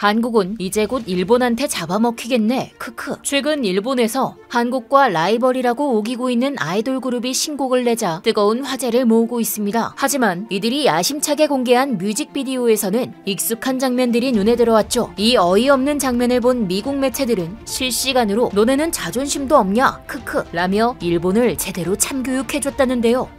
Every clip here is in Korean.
한국은 이제 곧 일본한테 잡아먹히겠네. 크크. 최근 일본에서 한국과 라이벌이라고 우기고 있는 아이돌 그룹이 신곡을 내자 뜨거운 화제를 모으고 있습니다. 하지만 이들이 야심차게 공개한 뮤직비디오에서는 익숙한 장면들이 눈에 들어왔죠. 이 어이없는 장면을 본 미국 매체들은 실시간으로 너네는 자존심도 없냐? 크크 라며 일본을 제대로 참교육해줬다는데요.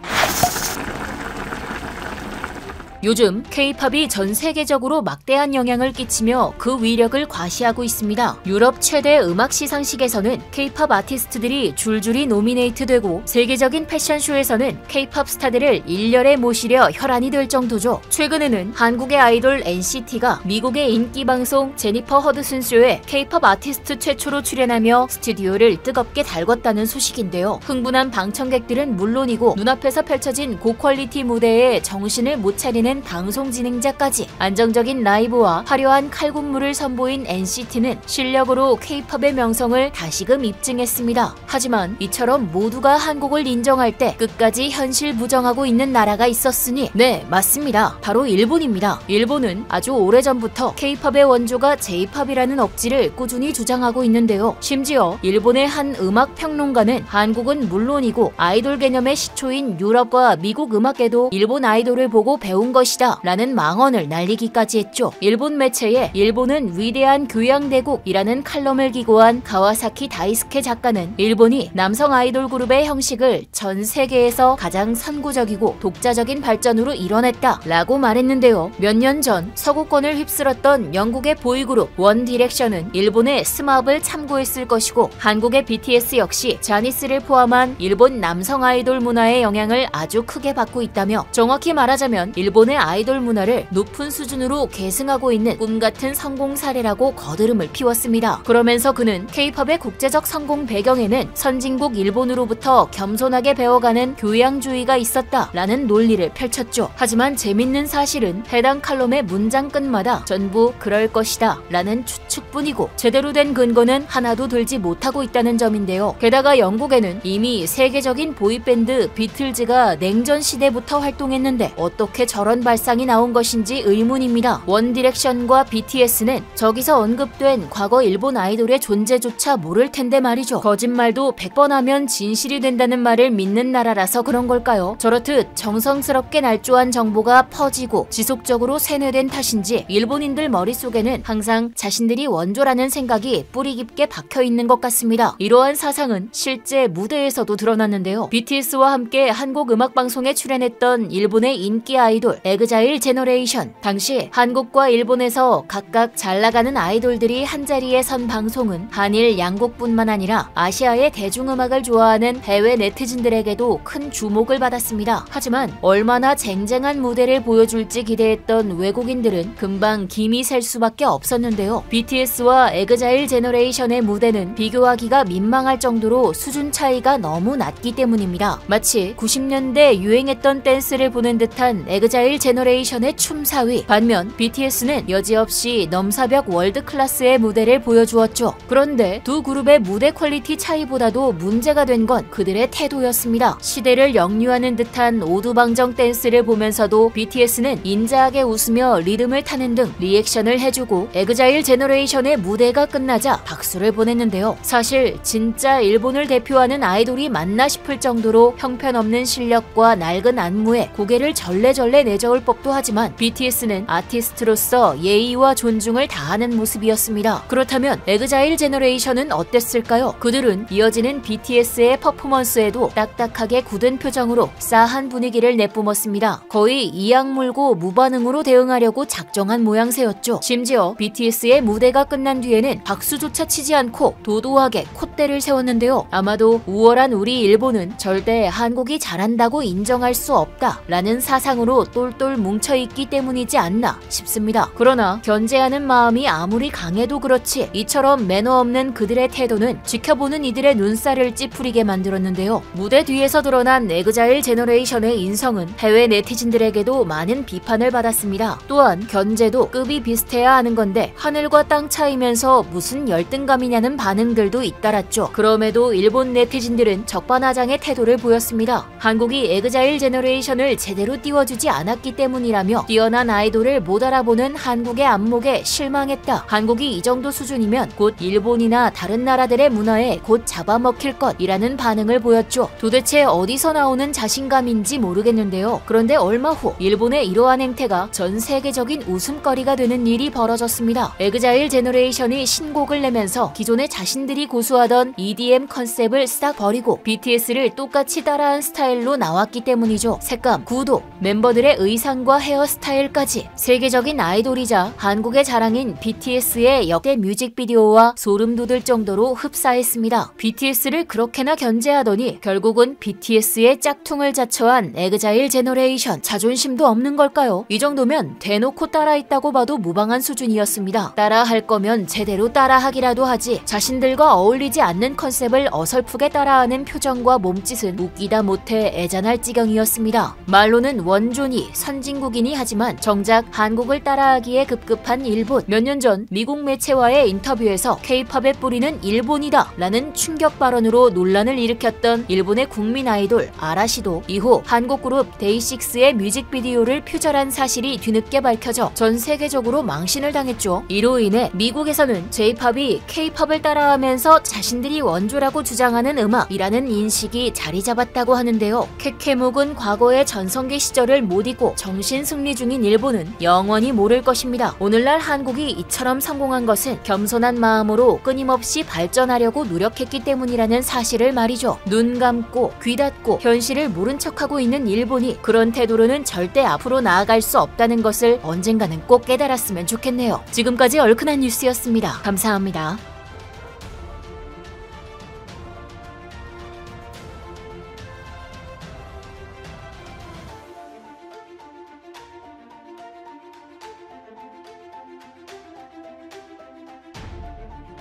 요즘 K-팝이 전 세계적으로 막대한 영향을 끼치며 그 위력을 과시하고 있습니다. 유럽 최대 음악 시상식에서는 K-팝 아티스트들이 줄줄이 노미네이트되고 세계적인 패션쇼에서는 K-팝 스타들을 일렬에 모시려 혈안이 될 정도죠. 최근에는 한국의 아이돌 NCT가 미국의 인기 방송 제니퍼 허드슨 쇼에 K-팝 아티스트 최초로 출연하며 스튜디오를 뜨겁게 달궜다는 소식인데요. 흥분한 방청객들은 물론이고 눈앞에서 펼쳐진 고퀄리티 무대에 정신을 못 차리는 방송 진행자까지 안정적인 라이브와 화려한 칼군무를 선보인 NCT는 실력으로 K-팝의 명성을 다시금 입증했습니다. 하지만 이처럼 모두가 한국을 인정할 때 끝까지 현실 부정하고 있는 나라가 있었으니 네, 맞습니다. 바로 일본입니다. 일본은 아주 오래전부터 K-팝의 원조가 J-팝이라는 억지를 꾸준히 주장하고 있는데요. 심지어 일본의 한 음악 평론가는 한국은 물론이고 아이돌 개념의 시초인 유럽과 미국 음악에도 일본 아이돌을 보고 배운 것이다 라는 망언을 날리기까지 했죠. 일본 매체에 일본은 위대한 교양대국이라는 칼럼을 기고한 가와사키 다이스케 작가는 일본이 남성 아이돌 그룹의 형식을 전 세계에서 가장 선구적이고 독자적인 발전으로 이뤄냈다 라고 말했는데요. 몇 년 전 서구권을 휩쓸었던 영국의 보이그룹 원 디렉션은 일본의 스마업을 참고했을 것이고 한국의 BTS 역시 자니스를 포함한 일본 남성 아이돌 문화의 영향을 아주 크게 받고 있다며 정확히 말하자면 일본의 아이돌 문화를 높은 수준으로 계승하고 있는 꿈같은 성공 사례라고 거드름을 피웠습니다. 그러면서 그는 K-팝의 국제적 성공 배경에는 선진국 일본으로부터 겸손하게 배워가는 교양주의가 있었다라는 논리를 펼쳤죠. 하지만 재밌는 사실은 해당 칼럼의 문장 끝마다 전부 그럴 것이다 라는 추측뿐이고 제대로 된 근거는 하나도 들지 못하고 있다는 점인데요. 게다가 영국에는 이미 세계적인 보이밴드 비틀즈가 냉전 시대부터 활동했는데 어떻게 저런 발상이 나온 것인지 의문입니다. 원 디렉션과 BTS는 저기서 언급된 과거 일본 아이돌의 존재조차 모를 텐데 말이죠. 거짓말도 100번 하면 진실이 된다는 말을 믿는 나라라서 그런 걸까요? 저렇듯 정성스럽게 날조한 정보가 퍼지고 지속적으로 세뇌된 탓인지 일본인들 머릿속에는 항상 자신들이 원조라는 생각이 뿌리 깊게 박혀있는 것 같습니다. 이러한 사상은 실제 무대에서도 드러났는데요. BTS와 함께 한국 음악방송에 출연했던 일본의 인기 아이돌 에그자일 제너레이션. 당시 한국과 일본에서 각각 잘나가는 아이돌들이 한자리에 선 방송은 한일 양국뿐만 아니라 아시아의 대중음악을 좋아하는 해외 네티즌들에게도 큰 주목을 받았습니다. 하지만 얼마나 쟁쟁한 무대를 보여줄지 기대했던 외국인들은 금방 김이 셀 수밖에 없었는데요. BTS와 에그자일 제너레이션의 무대는 비교하기가 민망할 정도로 수준 차이가 너무 낮기 때문입니다. 마치 90년대 유행했던 댄스를 보는 듯한 에그자일 제너레이션의 춤사위. 반면 BTS는 여지없이 넘사벽 월드클래스의 무대를 보여주었죠. 그런데 두 그룹의 무대 퀄리티 차이보다도 문제가 된 건 그들의 태도였습니다. 시대를 역류하는 듯한 오두방정 댄스를 보면서도 BTS는 인자하게 웃으며 리듬을 타는 등 리액션을 해주고 에그자일 제너레이션의 무대가 끝나자 박수를 보냈는데요. 사실 진짜 일본을 대표하는 아이돌이 맞나 싶을 정도로 형편없는 실력과 낡은 안무에 고개를 절레절레 내저을 법도 하지만 BTS는 아티스트로서 예의와 존중을 다하는 모습이었습니다. 그렇다면 에그자일 제너레이션은 어땠을까요? 그들은 이어지는 BTS의 퍼포먼스에도 딱딱하게 굳은 표정으로 싸한 분위기를 내뿜었습니다. 거의 이악 물고 무반응으로 대응하려고 작정한 모양새였죠. 심지어 BTS의 무대가 끝난 뒤에는 박수조차 치지 않고 도도하게 콧대를 세웠는데요. 아마도 우월한 우리 일본은 절대 한국이 잘한다고 인정할 수 없다 라는 사상으로 똘똘 뭉쳐있기 때문이지 않나 싶습니다. 그러나 견제하는 마음이 아무리 강해도 그렇지 이처럼 매너 없는 그들의 태도는 지켜보는 이들의 눈살을 찌푸리게 만들었는데요. 무대 뒤에서 드러난 에그자일 제너레이션의 인성은 해외 네티즌들에게도 많은 비판을 받았습니다. 또한 견제도 급이 비슷해야 하는 건데 하늘과 땅 차이면서 무슨 열등감이냐는 반응들도 잇따랐죠. 그럼에도 일본 네티즌들은 적반하장의 태도를 보였습니다. 한국이 에그자일 제너레이션을 제대로 띄워주지 않았기 나왔기 때문이라며 뛰어난 아이돌을 못 알아보는 한국의 안목에 실망했다. 한국이 이 정도 수준이면 곧 일본이나 다른 나라들의 문화에 곧 잡아먹힐 것이라는 반응을 보였죠. 도대체 어디서 나오는 자신감인지 모르겠는데요. 그런데 얼마 후 일본의 이러한 행태가 전 세계적인 웃음거리가 되는 일이 벌어졌습니다. 에그자일 제너레이션이 신곡을 내면서 기존에 자신들이 고수하던 EDM 컨셉을 싹 버리고 BTS를 똑같이 따라한 스타일로 나왔기 때문이죠. 색감, 구도, 멤버들의 의상과 헤어스타일까지 세계적인 아이돌이자 한국의 자랑인 BTS의 역대 뮤직비디오와 소름 돋을 정도로 흡사했습니다. BTS를 그렇게나 견제하더니 결국은 BTS의 짝퉁을 자처한 에그자일 제너레이션, 자존심도 없는 걸까요? 이 정도면 대놓고 따라했다고 봐도 무방한 수준이었습니다. 따라할 거면 제대로 따라하기라도 하지, 자신들과 어울리지 않는 컨셉을 어설프게 따라하는 표정과 몸짓은 웃기다 못해 애잔할 지경이었습니다. 말로는 원조니 선진국이니 하지만 정작 한국을 따라하기에 급급한 일본. 몇 년 전 미국 매체와의 인터뷰에서 K-팝의 뿌리는 일본이다 라는 충격 발언으로 논란을 일으켰던 일본의 국민 아이돌 아라시도 이후 한국 그룹 데이식스의 뮤직비디오를 표절한 사실이 뒤늦게 밝혀져 전 세계적으로 망신을 당했죠. 이로 인해 미국에서는 J-팝이 K-팝을 따라하면서 자신들이 원조라고 주장하는 음악이라는 인식이 자리 잡았다고 하는데요. 케케묵은 과거의 전성기 시절을 못 잊고 정신 승리 중인 일본은 영원히 모를 것입니다. 오늘날 한국이 이처럼 성공한 것은 겸손한 마음으로 끊임없이 발전하려고 노력했기 때문이라는 사실을 말이죠. 눈 감고 귀 닫고 현실을 모른 척하고 있는 일본이 그런 태도로는 절대 앞으로 나아갈 수 없다는 것을 언젠가는 꼭 깨달았으면 좋겠네요. 지금까지 얼큰한 뉴스였습니다. 감사합니다.